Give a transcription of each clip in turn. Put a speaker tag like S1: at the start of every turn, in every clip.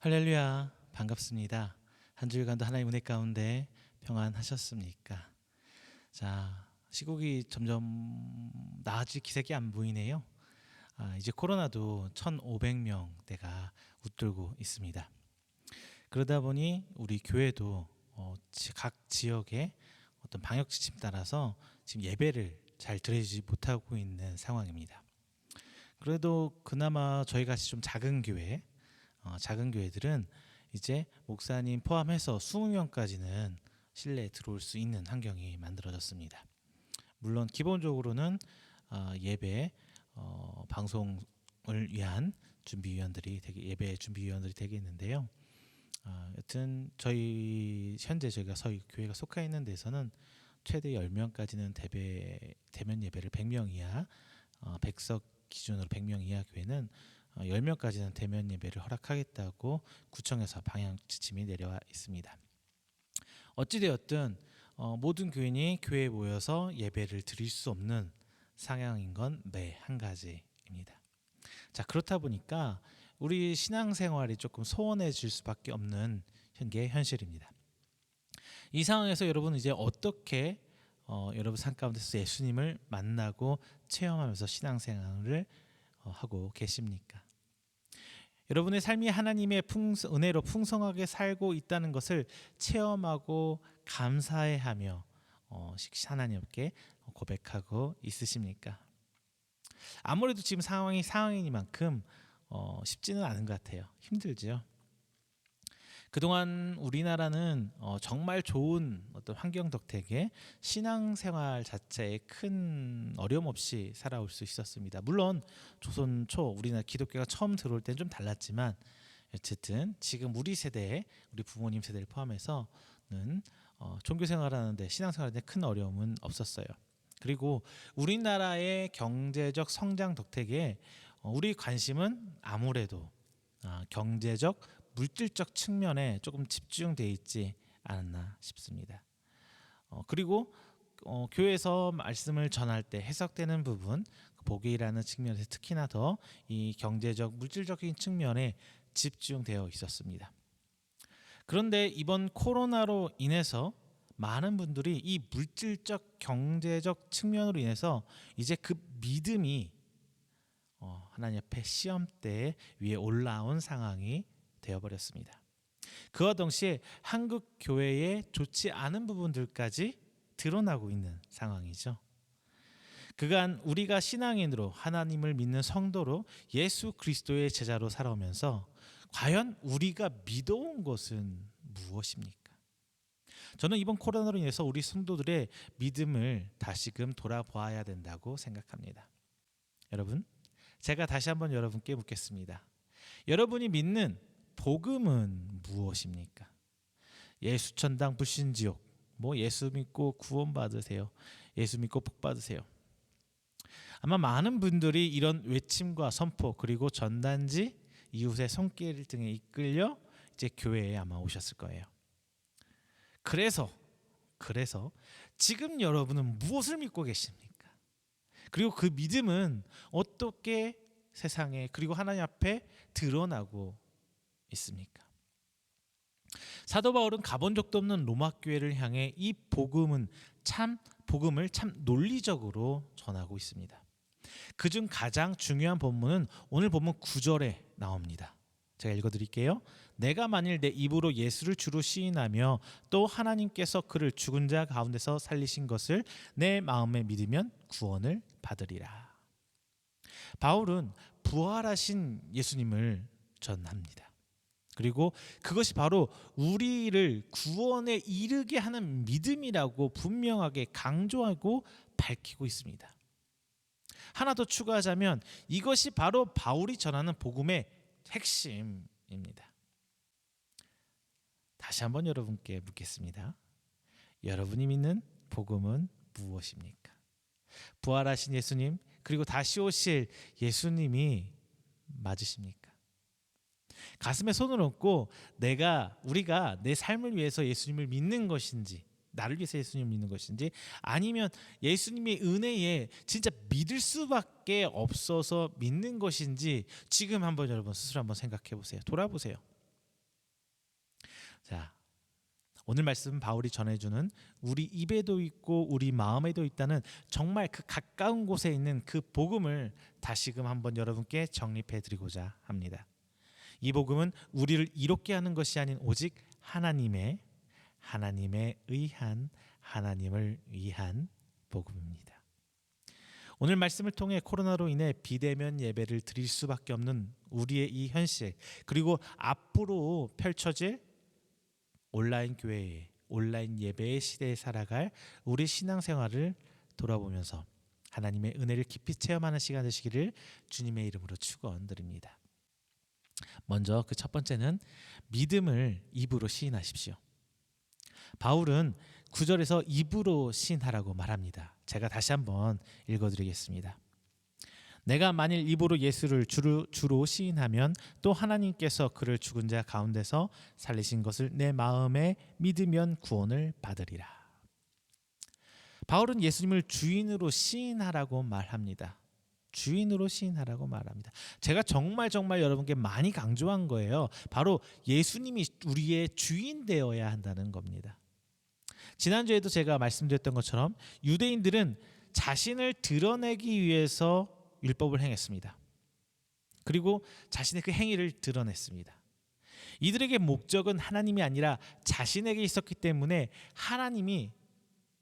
S1: 할렐루야, 반갑습니다. 한 주일간도 하나님의 은혜 가운데 평안하셨습니까? 자, 시국이 점점 나아질 기색이 안 보이네요. 이제 코로나도 1,500명대가 웃돌고 있습니다. 그러다 보니 우리 교회도 각 지역의 어떤 방역 지침 따라서 지금 예배를 잘 드리지 못하고 있는 상황입니다. 그래도 그나마 저희 같이 좀 작은 교회들은 이제 목사님 포함해서 20명까지는 실내에 들어올 수 있는 환경이 만들어졌습니다. 물론 기본적으로는 예배 방송을 위한 예배 준비위원들이 되겠는데요. 여튼 저희가 교회가 속해 있는 데서는 최대 10명까지는 대면 예배를 100명 이하 100석 기준으로 100명 이하 교회는 10명까지는 대면 예배를 허락하겠다고 구청에서 방향 지침이 내려와 있습니다. 어찌되었든 모든 교인이 교회에 모여서 예배를 드릴 수 없는 상황인 건 매 한 가지입니다. 자, 그렇다 보니까 우리 신앙생활이 조금 소원해질 수밖에 없는 게 현실입니다. 이 상황에서 여러분은 이제 어떻게 여러분 삶 가운데서 예수님을 만나고 체험하면서 신앙생활을 하고 계십니까? 여러분의 삶이 하나님의 은혜로 풍성하게 살고 있다는 것을 체험하고 감사해하며 하나님께 고백하고 있으십니까? 아무래도 지금 상황이니만큼 쉽지는 않은 것 같아요. 힘들죠. 그동안 우리나라는 정말 좋은 어떤 환경 덕택에 신앙생활 자체에 큰 어려움 없이 살아올 수 있었습니다. 물론 조선 초 우리나라 기독교가 처음 들어올 때는 좀 달랐지만 어쨌든 지금 우리 부모님 세대를 포함해서는 종교생활하는데 신앙생활하는데 큰 어려움은 없었어요. 그리고 우리나라의 경제적 성장 덕택에 우리 관심은 아무래도 경제적 물질적 측면에 조금 집중되어 있지 않았나 싶습니다. 그리고 교회에서 말씀을 전할 때 해석되는 부분, 복음이라는 측면에서 특히나 더 이 경제적 물질적인 측면에 집중되어 있었습니다. 그런데 이번 코로나로 인해서 많은 분들이 이 물질적 경제적 측면으로 인해서 이제 그 믿음이 하나님 앞에 시험대 위에 올라온 상황이 되어버렸습니다. 그와 동시에 한국 교회의 좋지 않은 부분들까지 드러나고 있는 상황이죠. 그간 우리가 신앙인으로 하나님을 믿는 성도로 예수 그리스도의 제자로 살아오면서 과연 우리가 믿어온 것은 무엇입니까? 저는 이번 코로나로 인해서 우리 성도들의 믿음을 다시금 돌아보아야 된다고 생각합니다. 여러분, 제가 다시 한번 여러분께 묻겠습니다. 여러분이 믿는 복음은 무엇입니까? 예수 천당 불신 지옥, 예수 믿고 구원 받으세요. 예수 믿고 복 받으세요. 아마 많은 분들이 이런 외침과 선포 그리고 전단지, 이웃의 손길 등에 이끌려 이제 교회에 아마 오셨을 거예요. 그래서 지금 여러분은 무엇을 믿고 계십니까? 그리고 그 믿음은 어떻게 세상에 그리고 하나님 앞에 드러나고 있습니까? 사도 바울은 가본 적도 없는 로마 교회를 향해 이 복음을 참 논리적으로 전하고 있습니다. 그중 가장 중요한 본문은 오늘 본문 9절에 나옵니다. 제가 읽어드릴게요. 내가 만일 내 입으로 예수를 주로 시인하며 또 하나님께서 그를 죽은 자 가운데서 살리신 것을 내 마음에 믿으면 구원을 받으리라. 바울은 부활하신 예수님을 전합니다. 그리고 그것이 바로 우리를 구원에 이르게 하는 믿음이라고 분명하게 강조하고 밝히고 있습니다. 하나 더 추가하자면 이것이 바로 바울이 전하는 복음의 핵심입니다. 다시 한번 여러분께 묻겠습니다. 여러분이 믿는 복음은 무엇입니까? 부활하신 예수님 그리고 다시 오실 예수님이 맞으십니까? 가슴에 손을 얹고 우리가 내 삶을 위해서 예수님을 믿는 것인지, 나를 위해서 예수님을 믿는 것인지, 아니면 예수님의 은혜에 진짜 믿을 수밖에 없어서 믿는 것인지 지금 한번 여러분 스스로 한번 생각해 보세요. 돌아보세요. 자, 오늘 말씀 바울이 전해주는 우리 입에도 있고 우리 마음에도 있다는 정말 그 가까운 곳에 있는 그 복음을 다시금 한번 여러분께 정립해드리고자 합니다. 이 복음은 우리를 이롭게 하는 것이 아닌 오직 하나님의 의한, 하나님을 위한 복음입니다. 오늘 말씀을 통해 코로나로 인해 비대면 예배를 드릴 수밖에 없는 우리의 이 현실, 그리고 앞으로 펼쳐질 온라인 교회, 온라인 예배의 시대에 살아갈 우리 신앙생활을 돌아보면서 하나님의 은혜를 깊이 체험하는 시간 되시기를 주님의 이름으로 축원드립니다. 먼저 그 첫 번째는 믿음을 입으로 시인하십시오. 바울은 9절에서 입으로 시인하라고 말합니다. 제가 다시 한번 읽어드리겠습니다. 내가 만일 입으로 예수를 주로 시인하면 또 하나님께서 그를 죽은 자 가운데서 살리신 것을 내 마음에 믿으면 구원을 받으리라. 바울은 예수님을 주인으로 시인하라고 말합니다. 주인으로 시인하라고 말합니다. 제가 정말 여러분께 많이 강조한 거예요. 바로 예수님이 우리의 주인 되어야 한다는 겁니다. 지난주에도 제가 말씀드렸던 것처럼 유대인들은 자신을 드러내기 위해서 율법을 행했습니다. 그리고 자신의 그 행위를 드러냈습니다. 이들에게 목적은 하나님이 아니라 자신에게 있었기 때문에 하나님이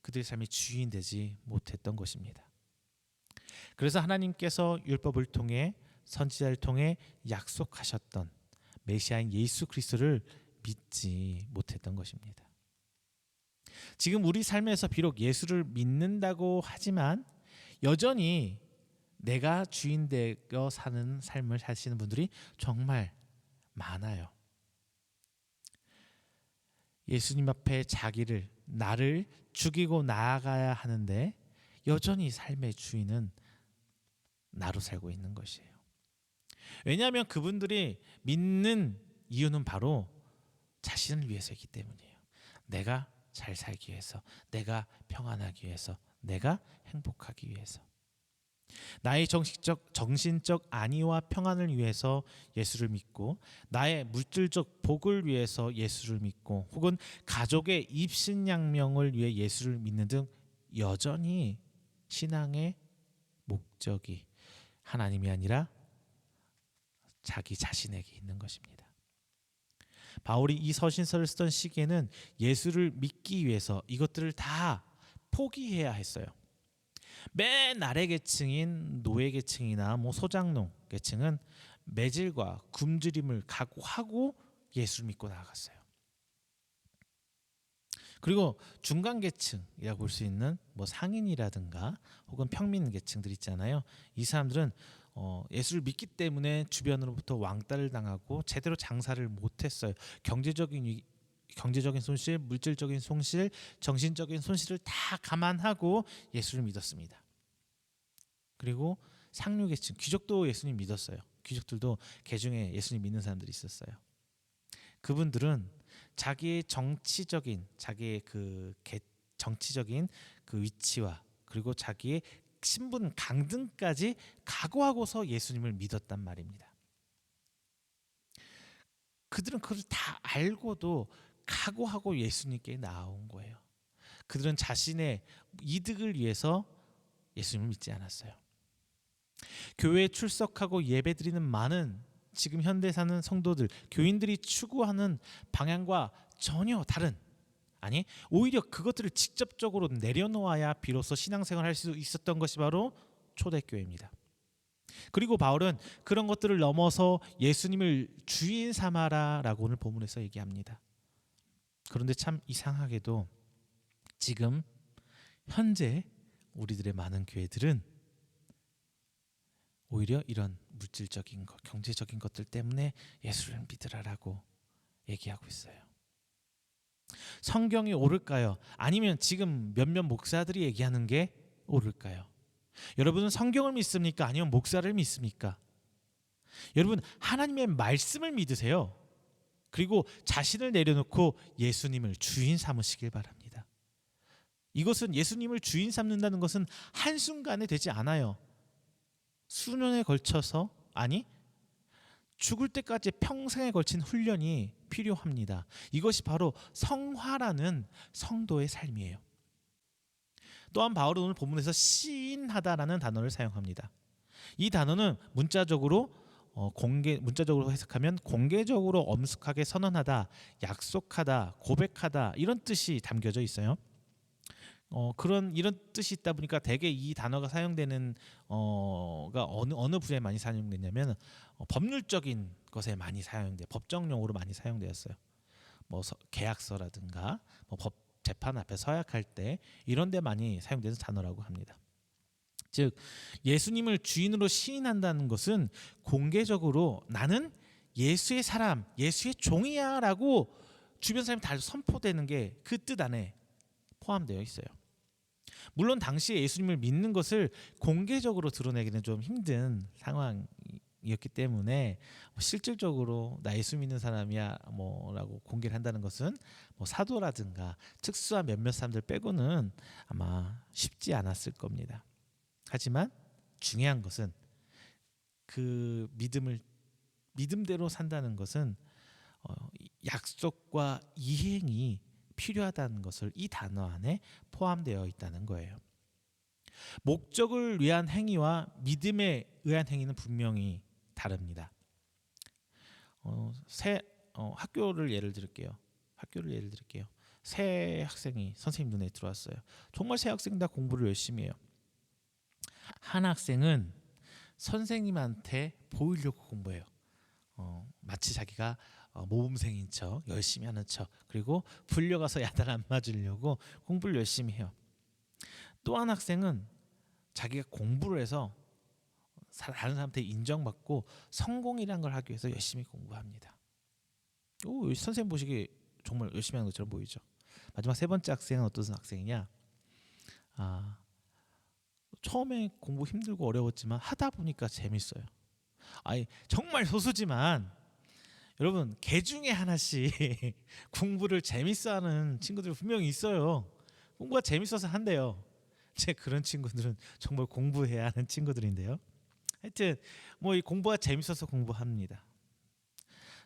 S1: 그들의 삶의 주인 되지 못했던 것입니다. 그래서 하나님께서 율법을 통해 선지자를 통해 약속하셨던 메시아인 예수 그리스도를 믿지 못했던 것입니다. 지금 우리 삶에서 비록 예수를 믿는다고 하지만 여전히 내가 주인 되어 사는 삶을 사시는 분들이 정말 많아요. 예수님 앞에 나를 죽이고 나아가야 하는데 여전히 삶의 주인은 나로 살고 있는 것이에요. 왜냐하면 그분들이 믿는 이유는 바로 자신을 위해서이기 때문이에요. 내가 잘 살기 위해서, 내가 평안하기 위해서, 내가 행복하기 위해서. 나의 정신적 안위와 평안을 위해서 예수를 믿고, 나의 물질적 복을 위해서 예수를 믿고, 혹은 가족의 입신양명을 위해 예수를 믿는 등 여전히 신앙의 목적이 하나님이 아니라 자기 자신에게 있는 것입니다. 바울이 이 서신서를 쓰던 시기에는 예수를 믿기 위해서 이것들을 다 포기해야 했어요. 맨 아래 계층인 노예 계층이나 소장농 계층은 매질과 굶주림을 각오하고 예수를 믿고 나아갔어요. 그리고 중간 계층이라고 볼 수 있는 상인이라든가 혹은 평민 계층들 있잖아요. 이 사람들은 예수를 믿기 때문에 주변으로부터 왕따를 당하고 제대로 장사를 못했어요. 경제적인 손실, 물질적인 손실, 정신적인 손실을 다 감안하고 예수를 믿었습니다. 그리고 상류계층, 귀족도 예수님 믿었어요. 귀족들도 개중에 예수님 믿는 사람들이 있었어요. 그분들은 자기의 정치적인 그 위치와 그리고 자기의 신분 강등까지 각오하고서 예수님을 믿었단 말입니다. 그들은 그걸 다 알고도 각오하고 예수님께 나온 거예요. 그들은 자신의 이득을 위해서 예수님을 믿지 않았어요. 교회에 출석하고 예배드리는 많은 지금 현대 사는 성도들, 교인들이 추구하는 방향과 전혀 다른, 아니 오히려 그것들을 직접적으로 내려놓아야 비로소 신앙생활을 할 수 있었던 것이 바로 초대교회입니다. 그리고 바울은 그런 것들을 넘어서 예수님을 주인 삼아라라고 오늘 본문에서 얘기합니다. 그런데 참 이상하게도 지금 현재 우리들의 많은 교회들은 오히려 이런 물질적인 것, 경제적인 것들 때문에 예수를 믿으라라고 얘기하고 있어요. 성경이 옳을까요? 아니면 지금 몇몇 목사들이 얘기하는 게 옳을까요? 여러분은 성경을 믿습니까? 아니면 목사를 믿습니까? 여러분, 하나님의 말씀을 믿으세요. 그리고 자신을 내려놓고 예수님을 주인 삼으시길 바랍니다. 이것은 예수님을 주인 삼는다는 것은 한순간에 되지 않아요. 수년에 걸쳐서, 아니 죽을 때까지 평생에 걸친 훈련이 필요합니다. 이것이 바로 성화라는 성도의 삶이에요. 또한 바울은 오늘 본문에서 시인하다라는 단어를 사용합니다. 이 단어는 문자적으로 해석하면 공개적으로 엄숙하게 선언하다, 약속하다, 고백하다 이런 뜻이 담겨져 있어요. 이런 뜻이 있다 보니까 대개 이 단어가 사용되는 가 어느 분야에 많이 사용됐냐면 법률적인 것에 많이 법정 용어로 많이 사용되었어요. 계약서라든가 법 재판 앞에 서약할 때 이런 데 많이 사용되는 단어라고 합니다. 즉 예수님을 주인으로 시인한다는 것은 공개적으로 나는 예수의 사람, 예수의 종이야라고 주변 사람이 다 선포되는 게 그 뜻 안에 포함되어 있어요. 물론 당시에 예수님을 믿는 것을 공개적으로 드러내기는 좀 힘든 상황이었기 때문에 실질적으로 나 예수 믿는 사람이야 라고 공개를 한다는 것은 사도라든가 특수한 몇몇 사람들 빼고는 아마 쉽지 않았을 겁니다. 하지만 중요한 것은 그 믿음대로 산다는 것은 약속과 이행이 필요하다는 것을 이 단어 안에 포함되어 있다는 거예요. 목적을 위한 행위와 믿음에 의한 행위는 분명히 다릅니다. 학교를 예를 들게요. 새 학생이 선생님 눈에 들어왔어요. 정말 새 학생 다 공부를 열심히 해요. 한 학생은 선생님한테 보이려고 공부해요. 마치 자기가 모범생인 척 열심히 하는 척, 그리고 불려가서 야단 안 맞으려고 공부를 열심히 해요. 또 한 학생은 자기가 공부를 해서 다른 사람한테 인정받고 성공이라는 걸 하기 위해서 열심히 공부합니다. 선생님 보시기에 정말 열심히 하는 것처럼 보이죠. 마지막 세 번째 학생은 어떤 학생이냐? 처음에 공부 힘들고 어려웠지만 하다 보니까 재밌어요. 정말 소수지만 여러분 개 중에 하나씩 공부를 재밌어하는 친구들 분명히 있어요. 공부가 재밌어서 한대요. 그런 친구들은 정말 공부해야 하는 친구들인데요. 하여튼 이 공부가 재밌어서 공부합니다.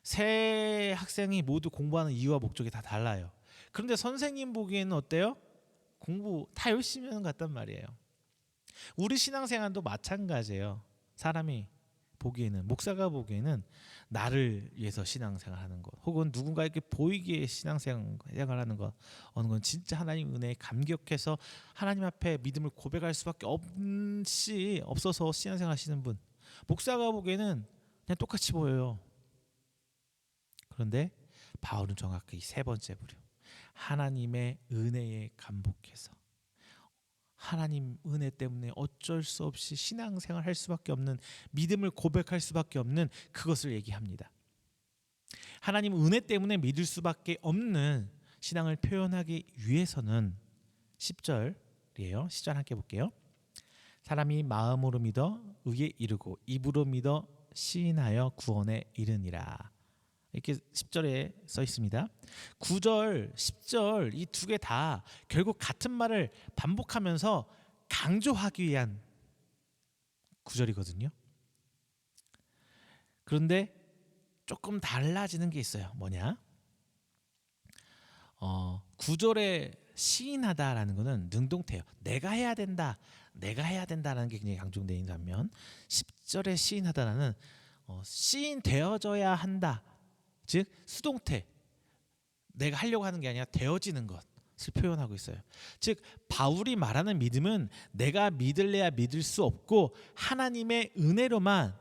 S1: 세 학생이 모두 공부하는 이유와 목적이 다 달라요. 그런데 선생님 보기에는 어때요? 공부 다 열심히 하는 것 같단 말이에요. 우리 신앙생활도 마찬가지예요. 사람이 보기에는, 목사가 보기에는 나를 위해서 신앙생활하는 것, 혹은 누군가에게 보이기에 신앙생활하는 것, 어느 건 진짜 하나님 은혜에 감격해서 하나님 앞에 믿음을 고백할 수밖에 없어서 신앙생활하시는 분, 목사가 보기에는 그냥 똑같이 보여요. 그런데 바울은 정확히 세 번째 부류, 하나님의 은혜에 감복해서 하나님 은혜 때문에 어쩔 수 없이 신앙생활 할 수밖에 없는, 믿음을 고백할 수밖에 없는 그것을 얘기합니다. 하나님 은혜 때문에 믿을 수밖에 없는 신앙을 표현하기 위해서는 10절이에요. 10절 함께 볼게요. 사람이 마음으로 믿어 의에 이르고 입으로 믿어 시인하여 구원에 이르니라. 이렇게 10절에 써 있습니다. 9절, 10절 이 두 개 다 결국 같은 말을 반복하면서 강조하기 위한 구절이거든요. 그런데 조금 달라지는 게 있어요. 뭐냐? 9절에 시인하다라는 것은 능동태예요. 내가 해야 된다라는 게 굉장히 강조되어 있는 반면 10절에 시인하다라는 시인되어져야 한다. 즉 수동태, 내가 하려고 하는 게 아니라 되어지는 것을 표현하고 있어요. 즉 바울이 말하는 믿음은 내가 믿을래야 믿을 수 없고 하나님의 은혜로만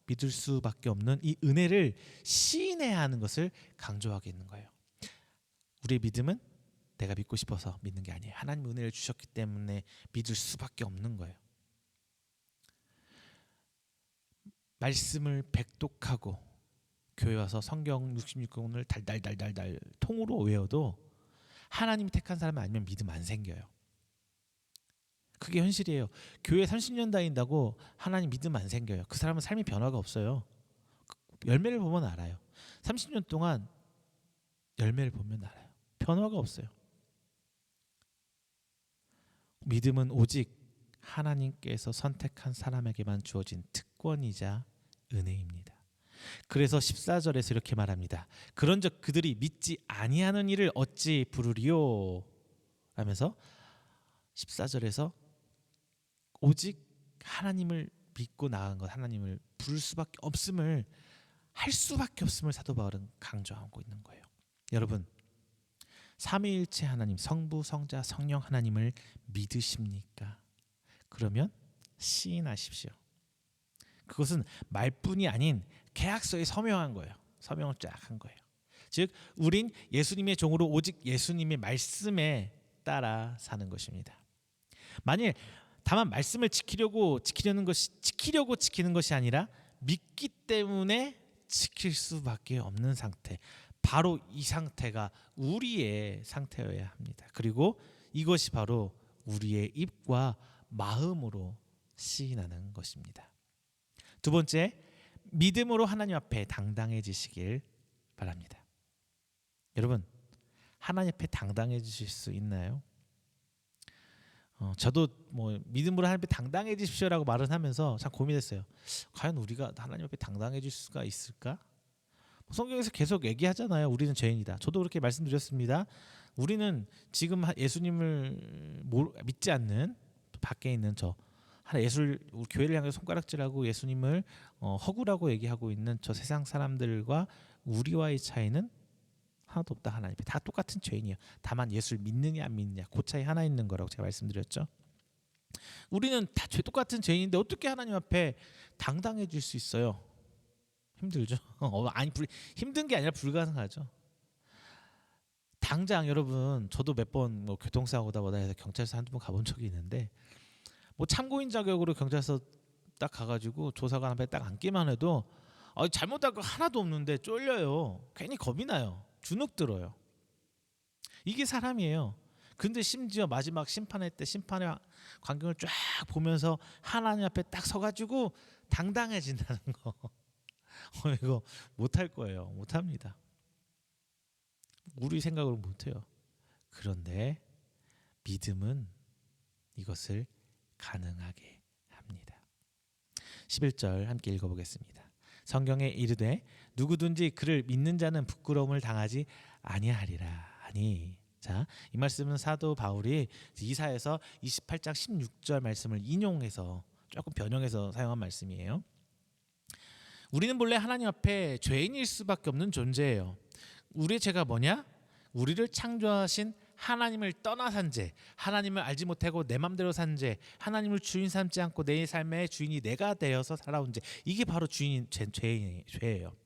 S1: 믿을 수밖에 없는 이 은혜를 시인해야 하는 것을 강조하고 있는 거예요. 우리의 믿음은 내가 믿고 싶어서 믿는 게 아니에요. 하나님 은혜를 주셨기 때문에 믿을 수밖에 없는 거예요. 말씀을 백독하고 교회 와서 성경 66권을 달달달달달 통으로 외워도 하나님이 택한 사람이 아니면 믿음 안 생겨요. 그게 현실이에요. 교회 30년 다닌다고 하나님 믿음 안 생겨요. 그 사람은 삶의 변화가 없어요. 열매를 보면 알아요. 30년 동안 열매를 보면 알아요. 변화가 없어요. 믿음은 오직 하나님께서 선택한 사람에게만 주어진 특권이자 은혜입니다. 그래서 14절에서 이렇게 말합니다. 그런즉 그들이 믿지 아니하는 일을 어찌 부르리요? 하면서 14절에서 오직 하나님을 믿고 나아간 것, 하나님을 부를 수밖에 없음을, 할 수밖에 없음을 사도 바울은 강조하고 있는 거예요. 여러분, 삼위일체 하나님, 성부, 성자, 성령 하나님을 믿으십니까? 그러면 시인하십시오. 그것은 말뿐이 아닌 계약서에 서명한 거예요. 서명을 쫙 한 거예요. 즉 우린 예수님의 종으로 오직 예수님의 말씀에 따라 사는 것입니다. 만일 다만 말씀을 지키려고 지키는 것이 아니라 믿기 때문에 지킬 수밖에 없는 상태, 바로 이 상태가 우리의 상태여야 합니다. 그리고 이것이 바로 우리의 입과 마음으로 시인하는 것입니다. 두 번째, 믿음으로 하나님 앞에 당당해지시길 바랍니다. 여러분, 하나님 앞에 당당해지실 수 있나요? 저도 뭐 믿음으로 하나님 앞에 당당해지십시오라고 말을 하면서 참 고민했어요. 과연 우리가 하나님 앞에 당당해질 수가 있을까? 성경에서 계속 얘기하잖아요. 우리는 죄인이다. 저도 그렇게 말씀드렸습니다. 우리는 지금 예수님을 믿지 않는 밖에 있는 우리 교회를 향해 손가락질하고 예수님을 허구라고 얘기하고 있는 저 세상 사람들과 우리와의 차이는 하나도 없다. 하나님 앞에 다 똑같은 죄인이에요. 다만 예수를 믿느냐 안 믿느냐, 그 차이 하나 있는 거라고 제가 말씀드렸죠. 우리는 다 똑같은 죄인인데 어떻게 하나님 앞에 당당해질 수 있어요? 힘들죠. 힘든 게 아니라 불가능하죠. 당장 여러분, 저도 몇 번 교통사고다 뭐다 해서 경찰서 한두 번 가본 적이 있는데, 참고인 자격으로 경찰서 딱 가가지고 조사관 앞에 딱 앉기만 해도 잘못할 거 하나도 없는데 쫄려요. 괜히 겁이 나요. 주눅 들어요. 이게 사람이에요. 근데 심지어 마지막 심판할 때 심판의 광경을 쫙 보면서 하나님 앞에 딱 서가지고 당당해진다는 거. 이거 못할 거예요. 못합니다. 우리 생각으로 못해요. 그런데 믿음은 이것을 가능하게 합니다. 11절 함께 읽어보겠습니다. 성경에 이르되 누구든지 그를 믿는 자는 부끄러움을 당하지 아니하리라 하니. 자, 이 말씀은 사도 바울이 이사야서 28장 16절 말씀을 인용해서 조금 변형해서 사용한 말씀이에요. 우리는 본래 하나님 앞에 죄인일 수밖에 없는 존재예요. 우리의 죄가 뭐냐? 우리를 창조하신 하나님을 떠나 산 죄, 하나님을 알지 못하고 내 맘대로 산 죄, 하나님을 주인 삼지 않고 내 삶의 주인이 내가 되어서 살아온 죄, 이게 바로 죄예요.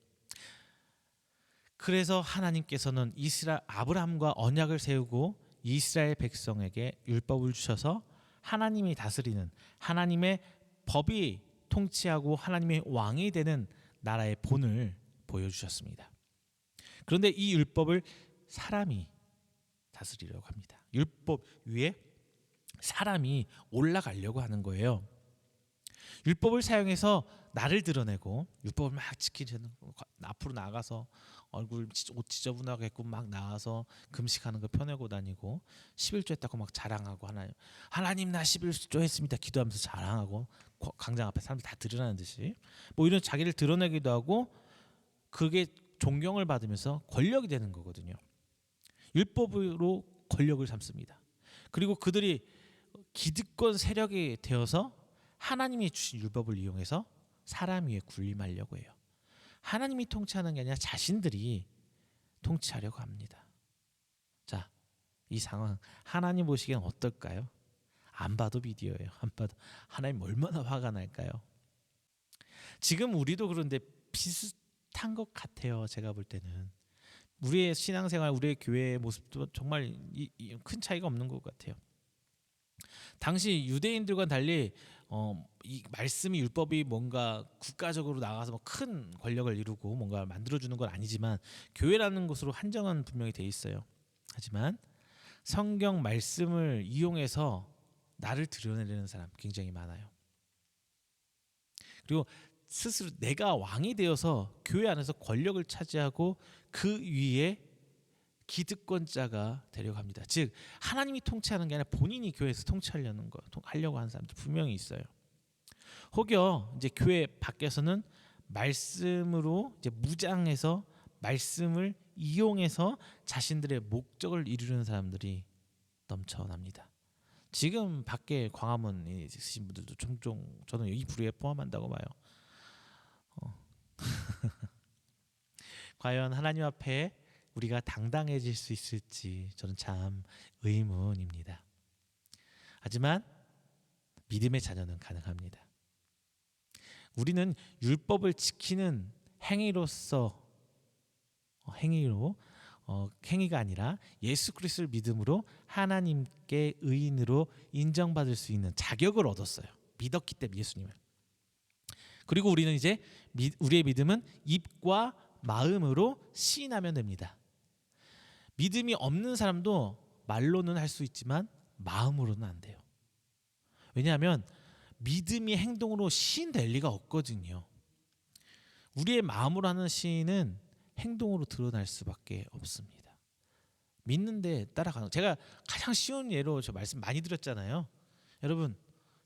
S1: 그래서 하나님께서는 아브라함과 언약을 세우고 이스라엘 백성에게 율법을 주셔서 하나님이 다스리는, 하나님의 법이 통치하고 하나님의 왕이 되는 나라의 본을 보여주셨습니다. 그런데 이 율법을 사람이 다스리려고 합니다. 율법 위에 사람이 올라가려고 하는 거예요. 율법을 사용해서 나를 드러내고 율법을 막 지키려는, 앞으로 나가서 얼굴 옷 지저분하게끔 막 나와서 금식하는 거 펴내고 다니고 11조 했다고 막 자랑하고, 하나님 나 11조 했습니다 기도하면서 자랑하고 광장 앞에 사람들 다 드러나는 듯이 이런 자기를 드러내기도 하고, 그게 존경을 받으면서 권력이 되는 거거든요. 율법으로 권력을 삼습니다. 그리고 그들이 기득권 세력이 되어서 하나님이 주신 율법을 이용해서 사람 위에 군림하려고 해요. 하나님이 통치하는 게 아니라 자신들이 통치하려고 합니다. 자, 이 상황 하나님 보시기엔 어떨까요? 안 봐도 비디오예요. 안 봐도 하나님 얼마나 화가 날까요? 지금 우리도 그런데 비슷한 것 같아요. 제가 볼 때는 우리의 신앙생활, 우리의 교회의 모습도 정말 큰 차이가 없는 것 같아요. 당시 유대인들과 달리 이 말씀이, 율법이 뭔가 국가적으로 나가서 큰 권력을 이루고 뭔가 만들어주는 건 아니지만 교회라는 곳으로 한정은 분명히 돼 있어요. 하지만 성경 말씀을 이용해서 나를 드러내려는 사람 굉장히 많아요. 그리고 스스로 내가 왕이 되어서 교회 안에서 권력을 차지하고 그 위에 기득권자가 되려고 합니다. 즉 하나님이 통치하는 게 아니라 본인이 교회에서 하려고 하는 사람들 분명히 있어요. 혹여 이제 교회 밖에서는 말씀으로 이제 무장해서 말씀을 이용해서 자신들의 목적을 이루는 사람들이 넘쳐납니다. 지금 밖에 광화문에 있으신 분들도 종종 저는 이 부류에 포함한다고 봐요. 과연 하나님 앞에 우리가 당당해질 수 있을지 저는 참 의문입니다. 하지만 믿음의 자녀는 가능합니다. 우리는 율법을 지키는 행위가 아니라 예수 그리스도를 믿음으로 하나님께 의인으로 인정받을 수 있는 자격을 얻었어요. 믿었기 때문에 예수님을. 그리고 우리는 이제 우리의 믿음은 입과 마음으로 시인하면 됩니다. 믿음이 없는 사람도 말로는 할 수 있지만 마음으로는 안 돼요. 왜냐하면 믿음이 행동으로 시인될 리가 없거든요. 우리의 마음으로 하는 시인은 행동으로 드러날 수밖에 없습니다. 믿는데 따라가는. 제가 가장 쉬운 예로 저 말씀 많이 드렸잖아요. 여러분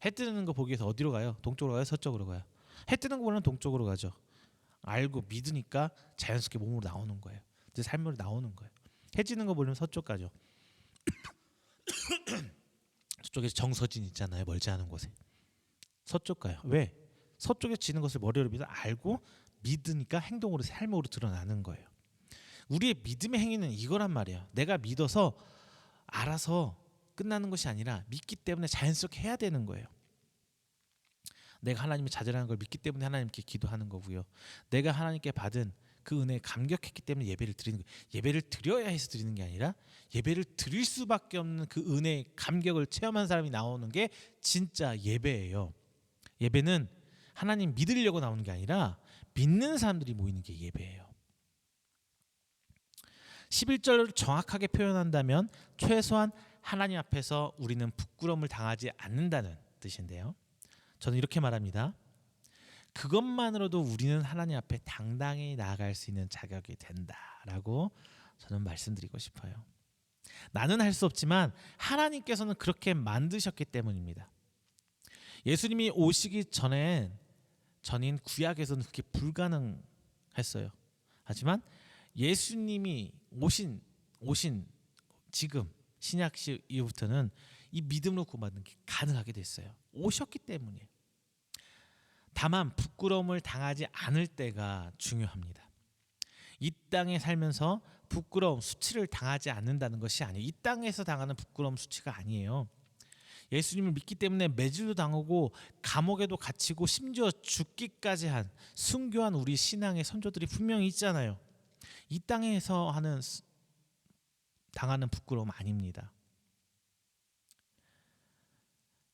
S1: 해 뜨는 거 보기 위해서 어디로 가요? 동쪽으로 가요? 서쪽으로 가요? 해 뜨는 거 보면 동쪽으로 가죠. 알고 믿으니까 자연스럽게 몸으로 나오는 거예요. 내 삶으로 나오는 거예요. 해 지는 거 보면 서쪽 가죠. 저쪽에 정서진 있잖아요. 멀지 않은 곳에. 서쪽 가요. 왜? 서쪽에 지는 것을 머리로 믿어 알고 믿으니까 행동으로 삶으로 드러나는 거예요. 우리의 믿음의 행위는 이거란 말이에요. 내가 믿어서 알아서 끝나는 것이 아니라 믿기 때문에 자연스럽게 해야 되는 거예요. 내가 하나님의 자제라는 걸 믿기 때문에 하나님께 기도하는 거고요. 내가 하나님께 받은 그 은혜에 감격했기 때문에 예배를 드리는 거예요. 예배를 드려야 해서 드리는 게 아니라 예배를 드릴 수밖에 없는 그 은혜의 감격을 체험한 사람이 나오는 게 진짜 예배예요. 예배는 하나님 믿으려고 나오는 게 아니라 믿는 사람들이 모이는 게 예배예요. 11절을 정확하게 표현한다면 최소한 하나님 앞에서 우리는 부끄러움을 당하지 않는다는 뜻인데요. 저는 이렇게 말합니다. 그것만으로도 우리는 하나님 앞에 당당히 나아갈 수 있는 자격이 된다라고 저는 말씀드리고 싶어요. 나는 할 수 없지만 하나님께서는 그렇게 만드셨기 때문입니다. 예수님이 오시기 전인 구약에서는 그게 불가능했어요. 하지만 예수님이 오신 지금 신약시 이후부터는 이 믿음으로 구원받는 게 가능하게 됐어요. 오셨기 때문이에요. 다만 부끄러움을 당하지 않을 때가 중요합니다. 이 땅에 살면서 부끄러움, 수치를 당하지 않는다는 것이 아니에요. 이 땅에서 당하는 부끄러움, 수치가 아니에요. 예수님을 믿기 때문에 매질도 당하고 감옥에도 갇히고 심지어 죽기까지 한 순교한 우리 신앙의 선조들이 분명히 있잖아요. 이 땅에서 당하는 부끄러움 아닙니다.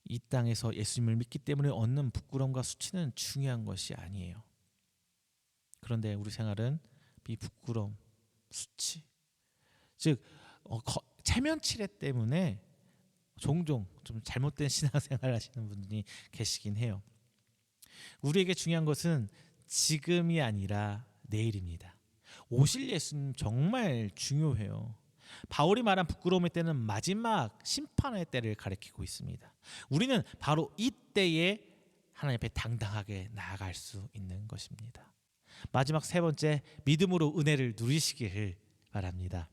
S1: 이 땅에서 예수님을 믿기 때문에 얻는 부끄러움과 수치는 중요한 것이 아니에요. 그런데 우리 생활은 이 부끄러움, 수치, 즉 체면치레 때문에 종종 좀 잘못된 신앙생활 하시는 분들이 계시긴 해요. 우리에게 중요한 것은 지금이 아니라 내일입니다. 오실 예수님 정말 중요해요. 바울이 말한 부끄러움의 때는 마지막 심판의 때를 가리키고 있습니다. 우리는 바로 이때에 하나님 앞에 당당하게 나아갈 수 있는 것입니다. 마지막 세 번째, 믿음으로 은혜를 누리시기를 바랍니다.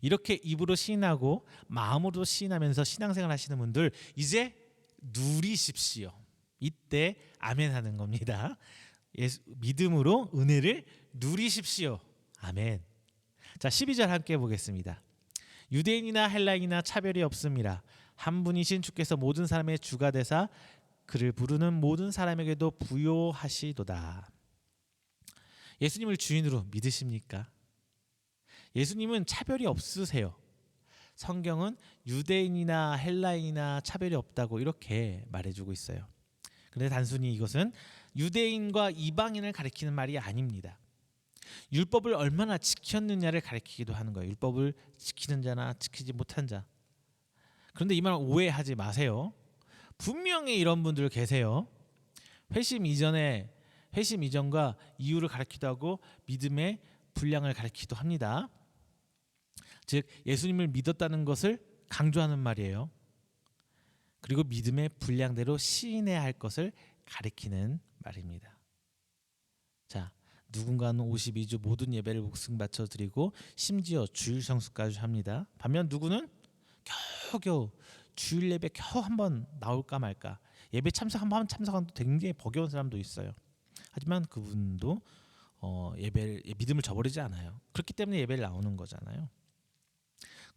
S1: 이렇게 입으로 시인하고 마음으로 시인하면서 신앙생활 하시는 분들 이제 누리십시오. 이때 아멘 하는 겁니다. 믿음으로 은혜를 누리십시오. 아멘. 자, 12절 함께 보겠습니다. 유대인이나 헬라인이나 차별이 없음이라 한 분이신 주께서 모든 사람의 주가 되사 그를 부르는 모든 사람에게도 부요하시도다. 예수님을 주인으로 믿으십니까? 예수님은 차별이 없으세요. 성경은 유대인이나 헬라인이나 차별이 없다고 이렇게 말해주고 있어요. 그런데 단순히 이것은 유대인과 이방인을 가리키는 말이 아닙니다. 율법을 얼마나 지켰느냐를 가리키기도 하는 거예요. 율법을 지키는 자나 지키지 못한 자. 그런데 이 말 오해하지 마세요. 분명히 이런 분들 계세요. 회심 이전과 이후를 가리키기도 하고 믿음의 분량을 가리키기도 합니다. 즉 예수님을 믿었다는 것을 강조하는 말이에요. 그리고 믿음의 분량대로 시인해야 할 것을 가리키는 말입니다. 자, 누군가는 52주 모든 예배를 목숨 바쳐 드리고 심지어 주일 성수까지 합니다. 반면 누구는 겨우겨우 주일 예배 겨우 한번 나올까 말까, 예배 참석 한번 참석한 굉장히 버거운 사람도 있어요. 하지만 그분도 예배를 믿음을 저버리지 않아요. 그렇기 때문에 예배를 나오는 거잖아요.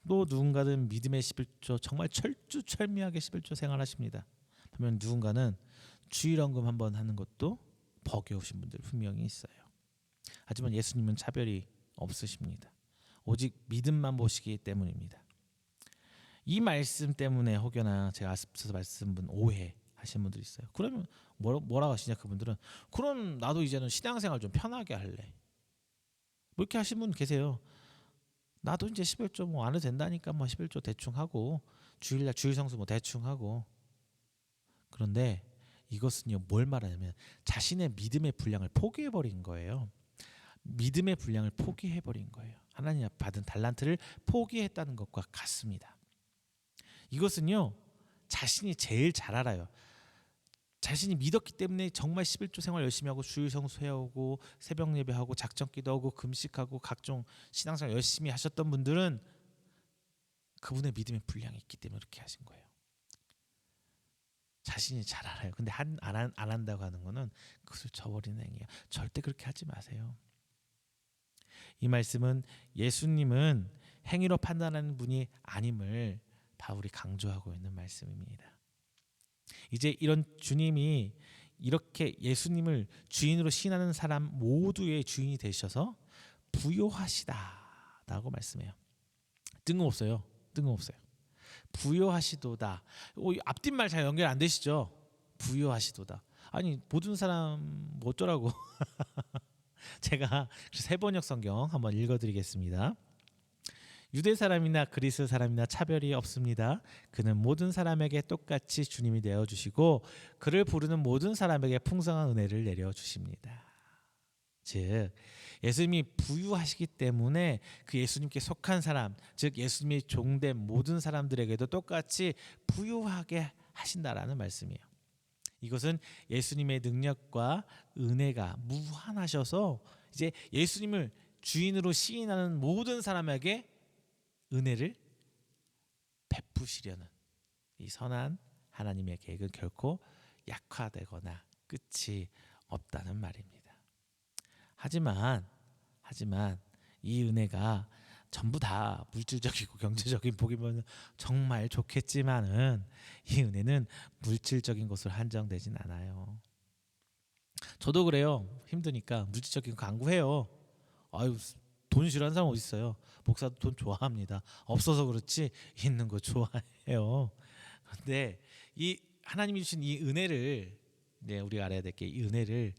S1: 또 누군가는 믿음의 11조 정말 철두철미하게 11조 생활하십니다. 반면 누군가는 주일 헌금 한번 하는 것도 버거우신 분들 분명히 있어요. 하지만 예수님은 차별이 없으십니다. 오직 믿음만 보시기 때문입니다. 이 말씀 때문에 혹여나 제가 앞서서 말씀분 오해하시는 분들 있어요. 그러면 뭐라고 하시냐 그분들은, 그럼 나도 이제는 신앙생활 좀 편하게 할래, 뭐 이렇게 하시는 분 계세요. 나도 이제 11조 뭐 안 해도 된다니까 뭐 11조 대충 하고 주일날 주일 성수 뭐 대충 하고. 그런데 이것은요 뭘 말하냐면 자신의 믿음의 분량을 포기해 버린 거예요. 믿음의 분량을 포기해 버린 거예요. 하나님 앞에 받은 달란트를 포기했다는 것과 같습니다. 이것은요 자신이 제일 잘 알아요. 자신이 믿었기 때문에 정말 11조 생활 열심히 하고 주일 성수해오고 새벽 예배하고 작전 기도하고 금식하고 각종 신앙생활 열심히 하셨던 분들은 그분의 믿음의 분량이 있기 때문에 그렇게 하신 거예요. 자신이 잘 알아요. 근데 안 한다고 하는 거는 그것을 저버리는 행위예요. 절대 그렇게 하지 마세요. 이 말씀은 예수님은 행위로 판단하는 분이 아님을 바울이 강조하고 있는 말씀입니다. 이제 이런 주님이 이렇게 예수님을 주인으로 신하는 사람 모두의 주인이 되셔서 부요하시다라고 말씀해요. 뜬금없어요. 부요하시도다. 앞뒷말 잘 연결 안 되시죠? 부요하시도다. 아니 모든 사람 뭐 어쩌라고. 제가 세번역 성경 한번 읽어드리겠습니다. 유대 사람이나 그리스 사람이나 차별이 없습니다. 그는 모든 사람에게 똑같이 주님이 되어 주시고 그를 부르는 모든 사람에게 풍성한 은혜를 내려 주십니다. 즉 예수님이 부유하시기 때문에 그 예수님께 속한 사람, 즉 예수님이 종된 모든 사람들에게도 똑같이 부유하게 하신다라는 말씀이에요. 이것은 예수님의 능력과 은혜가 무한하셔서 이제 예수님을 주인으로 시인하는 모든 사람에게 은혜를 베푸시려는 이 선한 하나님의 계획은 결코 약화되거나 끝이 없다는 말입니다. 하지만 이 은혜가 전부 다 물질적이고 경제적인 복이면 정말 좋겠지만은 이 은혜는 물질적인 것으로 한정되진 않아요. 저도 그래요. 힘드니까 물질적인 거 간구해요. 아유, 돈 싫어하는 사람 어디 있어요? 목사도 돈 좋아합니다. 없어서 그렇지 있는 거 좋아해요. 그런데 이 하나님이 주신 이 은혜를, 네, 우리가 알아야 될 게 이 은혜를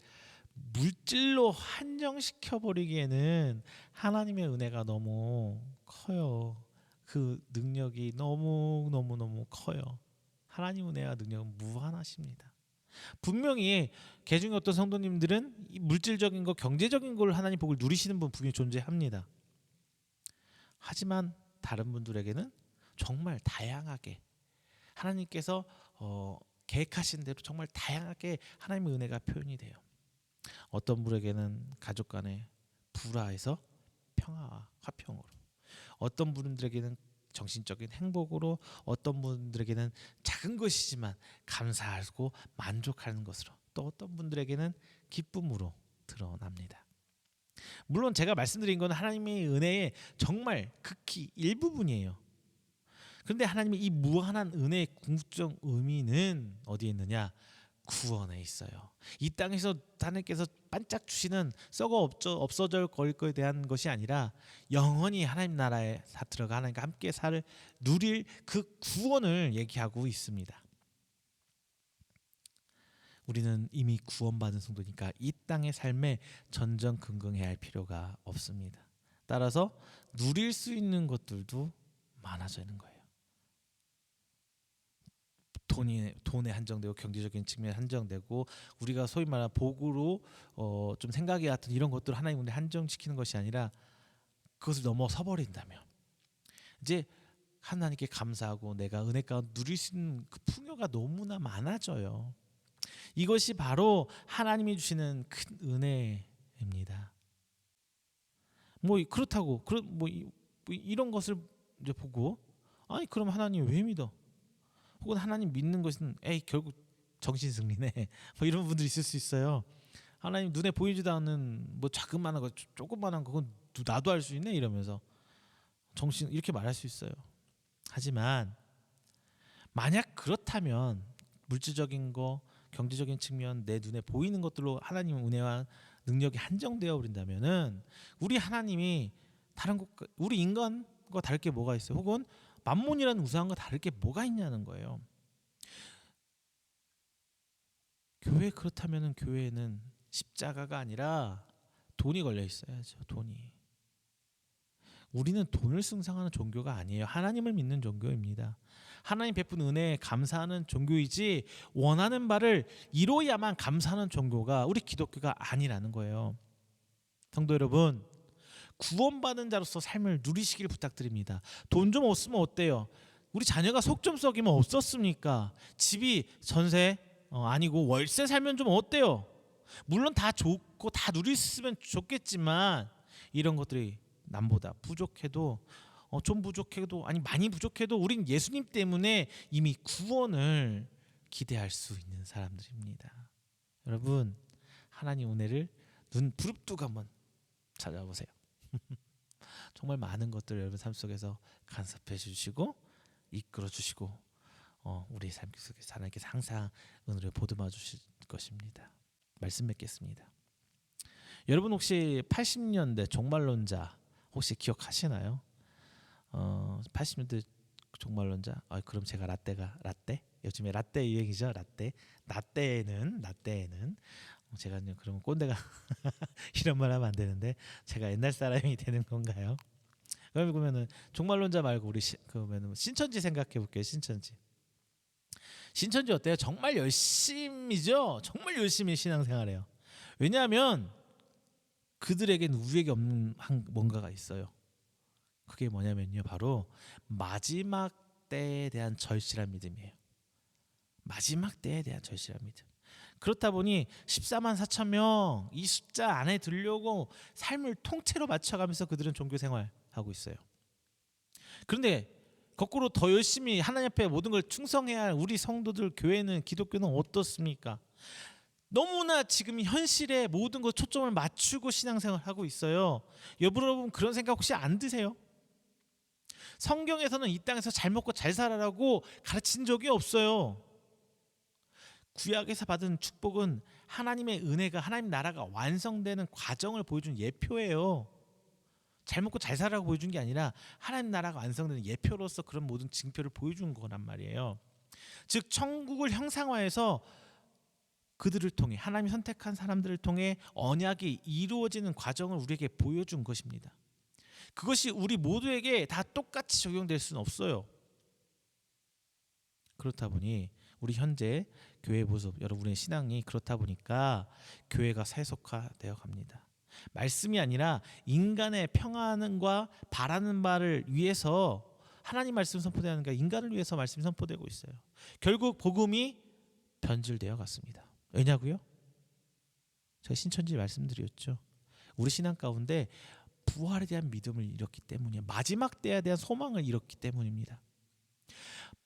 S1: 물질로 한정시켜 버리기에는 하나님의 은혜가 너무 커요. 그 능력이 너무 커요. 하나님 은혜와 능력은 무한하십니다. 분명히 개중에 어떤 성도님들은 이 물질적인 거, 경제적인 걸 하나님 복을 누리시는 분 분명히 존재합니다. 하지만 다른 분들에게는 정말 다양하게 하나님께서 계획하신 대로 정말 다양하게 하나님의 은혜가 표현이 돼요. 어떤 분에게는 가족 간의 불화에서 평화와 화평으로, 어떤 분들에게는 정신적인 행복으로, 어떤 분들에게는 작은 것이지만 감사하고 만족하는 것으로, 또 어떤 분들에게는 기쁨으로 드러납니다. 물론 제가 말씀드린 건 하나님의 은혜의 정말 극히 일부분이에요. 그런데 하나님의 이 무한한 은혜의 궁극적 의미는 어디에 있느냐? 구원에 있어요. 이 땅에서 하나님께서 반짝 주시는 썩어 없어질 거에 대한 것이 아니라 영원히 하나님 나라에 들어가 하나님과 함께 누릴 그 구원을 얘기하고 있습니다. 우리는 이미 구원받은 성도니까 이 땅의 삶에 전전긍긍해야 할 필요가 없습니다. 따라서 누릴 수 있는 것들도 많아지는 거예요. 돈에 한정되고 경제적인 측면에 한정되고 우리가 소위 말하는 복으로 좀 생각이 같은 이런 것들을 하나님 은혜 한정시키는 것이 아니라 그것을 넘어서 버린다면 이제 하나님께 감사하고 내가 은혜 가운데 누릴 수 있는 그 풍요가 너무나 많아져요. 이것이 바로 하나님이 주시는 큰 은혜, 뭐 그렇다고 이런 것을 이제 보고 아니 그럼 하나님 왜 믿어? 혹은 하나님 믿는 것은 에이 결국 정신 승리네. 뭐 이런 분들이 있을 수 있어요. 하나님 눈에 보이지도 않는 뭐 자그마한 거 조그마한 거 그건 나도 할 수 있네 이러면서 정신 이렇게 말할 수 있어요. 하지만 만약 그렇다면 물질적인 거, 경제적인 측면, 내 눈에 보이는 것들로 하나님 은혜와 능력이 한정되어 버린다면은 우리 하나님이 다른 것, 우리 인간과 다를 게 뭐가 있어요? 혹은 만몬이라는 우상과 다를 게 뭐가 있냐는 거예요. 교회 그렇다면은 교회에는 십자가가 아니라 돈이 걸려 있어야죠. 돈이. 우리는 돈을 숭상하는 종교가 아니에요. 하나님을 믿는 종교입니다. 하나님 베푼 은혜에 감사하는 종교이지 원하는 바를 이루어야만 감사하는 종교가 우리 기독교가 아니라는 거예요. 성도 여러분, 구원받은 자로서 삶을 누리시길 부탁드립니다. 돈 좀 없으면 어때요? 우리 자녀가 속 좀 썩이면 없었습니까? 집이 전세 아니고 월세 살면 좀 어때요? 물론 다 좋고 다 누릴 수 있으면 좋겠지만 이런 것들이 남보다 부족해도 좀 부족해도 아니 많이 부족해도 우린 예수님 때문에 이미 구원을 기대할 수 있는 사람들입니다. 여러분 하나님 은혜를 눈 부릅뜨고 한번 찾아보세요. 정말 많은 것들 여러분 삶 속에서 간섭해 주시고 이끌어 주시고 우리 삶 속에서 하나님께서 항상 은혜를 보듬어 주실 것입니다. 말씀 맺겠습니다. 여러분 혹시 80년대 종말론자 혹시 기억하시나요? 80년대 종말론자. 그럼 제가 라떼? 요즘에 라떼 유행이죠. 라떼에는 제가 그러면 꼰대가 이런 말 하면 안 되는데 제가 옛날 사람이 되는 건가요? 그러면은 종말론자 말고 우리 그러면 신천지 생각해 볼게요. 신천지 어때요? 정말 열심히죠. 정말 열심히 신앙생활해요. 왜냐하면 그들에겐 우리에게 없는 뭔가가 있어요. 그게 뭐냐면요, 바로 마지막 때에 대한 절실한 믿음이에요. 마지막 때에 대한 절실한 믿음. 그렇다 보니 14만 4천 명 이 숫자 안에 들려고 삶을 통째로 맞춰가면서 그들은 종교 생활하고 있어요. 그런데 거꾸로 더 열심히 하나님 앞에 모든 걸 충성해야 할 우리 성도들 교회는 기독교는 어떻습니까? 너무나 지금 현실에 모든 것 초점을 맞추고 신앙생활하고 있어요. 여러분 그런 생각 혹시 안 드세요? 성경에서는 이 땅에서 잘 먹고 잘 살아라고 가르친 적이 없어요. 구약에서 받은 축복은 하나님의 은혜가 하나님 나라가 완성되는 과정을 보여준 예표예요. 잘 먹고 잘 살아라고 보여준 게 아니라 하나님 나라가 완성되는 예표로서 그런 모든 징표를 보여준 거란 말이에요. 즉 천국을 형상화해서 그들을 통해 하나님이 선택한 사람들을 통해 언약이 이루어지는 과정을 우리에게 보여준 것입니다. 그것이 우리 모두에게 다 똑같이 적용될 수는 없어요. 그렇다 보니 우리 현재 교회 모습, 여러분의 신앙이 그렇다 보니까 교회가 세속화되어 갑니다. 말씀이 아니라 인간의 평안과 바라는 바를 위해서 하나님 말씀 선포되는 게 인간을 위해서 말씀이 선포되고 있어요. 결국 복음이 변질되어 갔습니다. 왜냐고요? 제가 신천지 말씀드렸죠. 우리 신앙 가운데 부활에 대한 믿음을 잃었기 때문이에요. 마지막 때에 대한 소망을 잃었기 때문입니다.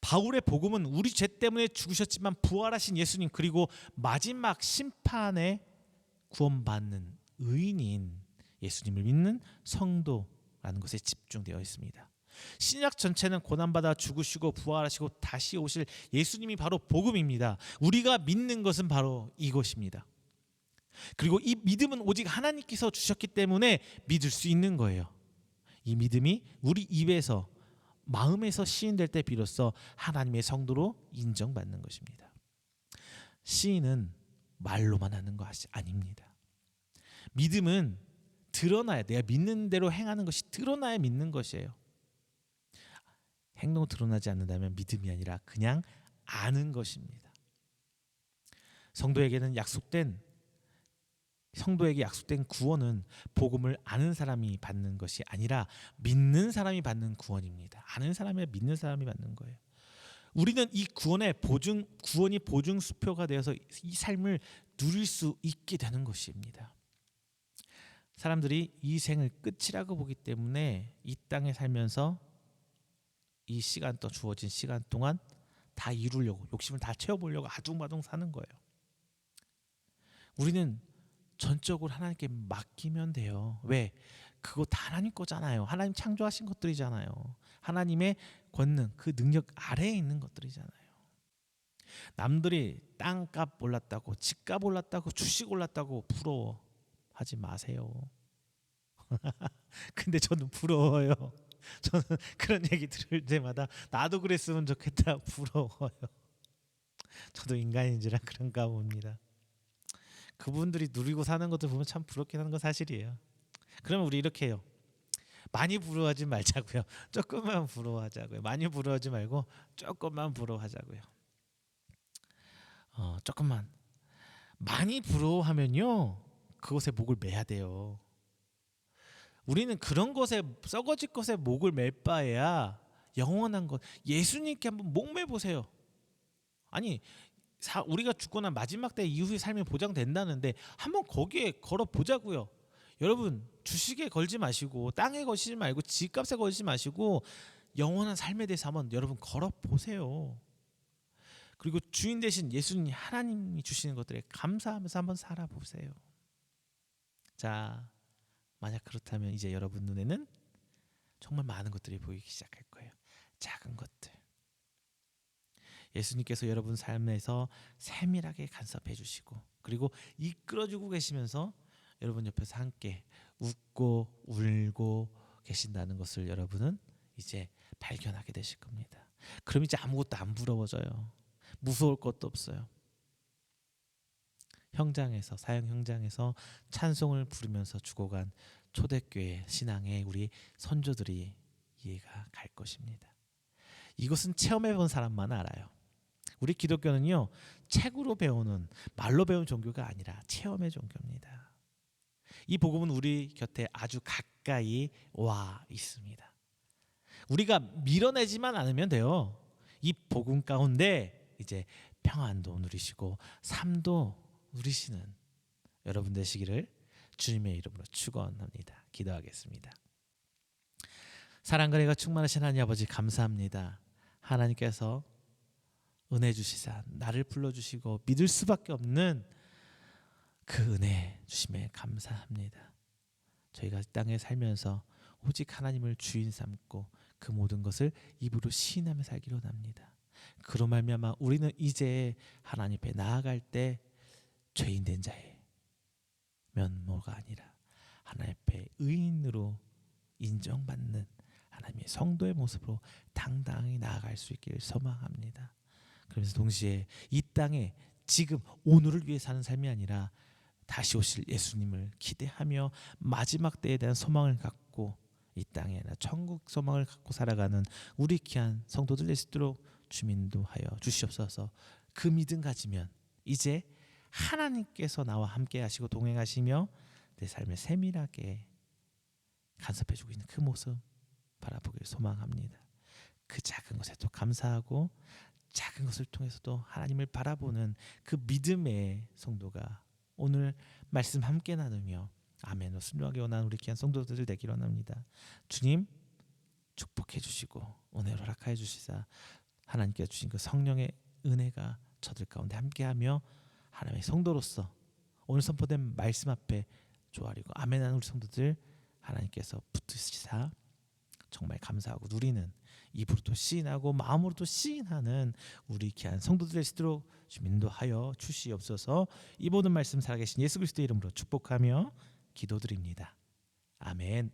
S1: 바울의 복음은 우리 죄 때문에 죽으셨지만 부활하신 예수님 그리고 마지막 심판에 구원받는 의인인 예수님을 믿는 성도라는 것에 집중되어 있습니다. 신약 전체는 고난받아 죽으시고 부활하시고 다시 오실 예수님이 바로 복음입니다. 우리가 믿는 것은 바로 이것입니다. 그리고 이 믿음은 오직 하나님께서 주셨기 때문에 믿을 수 있는 거예요. 이 믿음이 우리 입에서 마음에서 시인될 때 비로소 하나님의 성도로 인정받는 것입니다. 시인은 말로만 하는 것이 아닙니다. 믿음은 드러나야 내가 믿는 대로 행하는 것이 드러나야 믿는 것이에요. 행동 드러나지 않는다면 믿음이 아니라 그냥 아는 것입니다. 성도에게 약속된 구원은 복음을 아는 사람이 받는 것이 아니라 믿는 사람이 받는 구원입니다. 아는 사람이 믿는 사람이 받는 거예요. 우리는 이 구원이 보증 수표가 되어서 이 삶을 누릴 수 있게 되는 것입니다. 사람들이 이 생을 끝이라고 보기 때문에 이 땅에 살면서 이 시간 또 주어진 시간 동안 다 이루려고 욕심을 다 채워보려고 아둥바둥 사는 거예요. 우리는 전적으로 하나님께 맡기면 돼요. 왜? 그거 다 하나님 거잖아요. 하나님 창조하신 것들이잖아요. 하나님의 권능, 그 능력 아래에 있는 것들이잖아요. 남들이 땅값 올랐다고, 집값 올랐다고, 주식 올랐다고 부러워하지 마세요. 근데 저는 부러워요. 저는 그런 얘기 들을 때마다 나도 그랬으면 좋겠다 부러워요. 저도 인간인지라 그런가 봅니다. 그분들이 누리고 사는 것들 보면 참 부럽긴 하는 건 사실이에요. 그러면 우리 이렇게 해요. 많이 부러워하지 말자고요. 조금만 부러워하자고요. 많이 부러워하지 말고 조금만 부러워하자고요. 조금만. 많이 부러워하면요, 그것에 목을 매야 돼요. 우리는 그런 것에, 썩어질 것에 목을 맬 바에야 영원한 것, 예수님께 한번 목매 보세요. 아니, 우리가 죽고 난 마지막 때 이후의 삶이 보장된다는데 한번 거기에 걸어 보자고요. 여러분, 주식에 걸지 마시고 땅에 걸지 말고 집값에 걸지 마시고 영원한 삶에 대해서 한번 여러분 걸어 보세요. 그리고 주인 되신 예수님, 하나님이 주시는 것들에 감사하면서 한번 살아보세요. 자, 만약 그렇다면 이제 여러분 눈에는 정말 많은 것들이 보이기 시작할 거예요. 작은 것들. 예수님께서 여러분 삶에서 세밀하게 간섭해 주시고, 그리고 이끌어주고 계시면서 여러분 옆에서 함께 웃고 울고 계신다는 것을 여러분은 이제 발견하게 되실 겁니다. 그럼 이제 아무것도 안 부러워져요. 무서울 것도 없어요. 현장에서, 사형 현장에서 찬송을 부르면서 죽어간 초대교회 신앙의 우리 선조들이 이해가 갈 것입니다. 이것은 체험해 본 사람만 알아요. 우리 기독교는요, 책으로 배우는, 말로 배운 종교가 아니라 체험의 종교입니다. 이 복음은 우리 곁에 아주 가까이 와 있습니다. 우리가 밀어내지만 않으면 돼요. 이 복음 가운데 이제 평안도 누리시고 삶도 누리시는 여러분 되시기를 주님의 이름으로 축원합니다. 기도하겠습니다. 사랑과 은혜가 충만하신 하나님 아버지, 감사합니다. 하나님께서 은혜 주시사 나를 불러주시고 믿을 수밖에 없는 그 은혜 주심에 감사합니다. 저희가 땅에 살면서 오직 하나님을 주인 삼고 그 모든 것을 입으로 시인하며 살기로 합니다. 그로 말미암아 우리는 이제 하나님 앞에 나아갈 때 죄인된 자의 면모가 아니라 하나님 앞에 의인으로 인정받는 하나님의 성도의 모습으로 당당히 나아갈 수 있기를 소망합니다. 그러면서 동시에 이 땅에 지금 오늘을 위해 사는 삶이 아니라 다시 오실 예수님을 기대하며 마지막 때에 대한 소망을 갖고 이 땅에 천국 소망을 갖고 살아가는 우리 귀한 성도들 될 수 있도록 주민도하여 주시옵소서. 그 믿음 가지면 이제 하나님께서 나와 함께 하시고 동행하시며 내 삶을 세밀하게 간섭해주고 있는 그 모습 바라보기를 소망합니다. 그 작은 것에 또 감사하고 작은 것을 통해서도 하나님을 바라보는 그 믿음의 성도가 오늘 말씀 함께 나누며 아멘으로 순종하기 원하는 우리 귀한 성도들 되기를 원합니다. 주님 축복해 주시고 은혜로 허락하여 주시사 하나님께서 주신 그 성령의 은혜가 저들 가운데 함께하며 하나님의 성도로서 오늘 선포된 말씀 앞에 조아리고 아멘하는 우리 성도들 하나님께서 붙으시사 정말 감사하고 누리는 입으로도 시인하고 마음으로도 시인하는 우리 귀한 성도들 될 수 있도록 주님 인도하여 주시옵소서. 이 모든 말씀 살아계신 예수 그리스도의 이름으로 축복하며 기도드립니다. 아멘.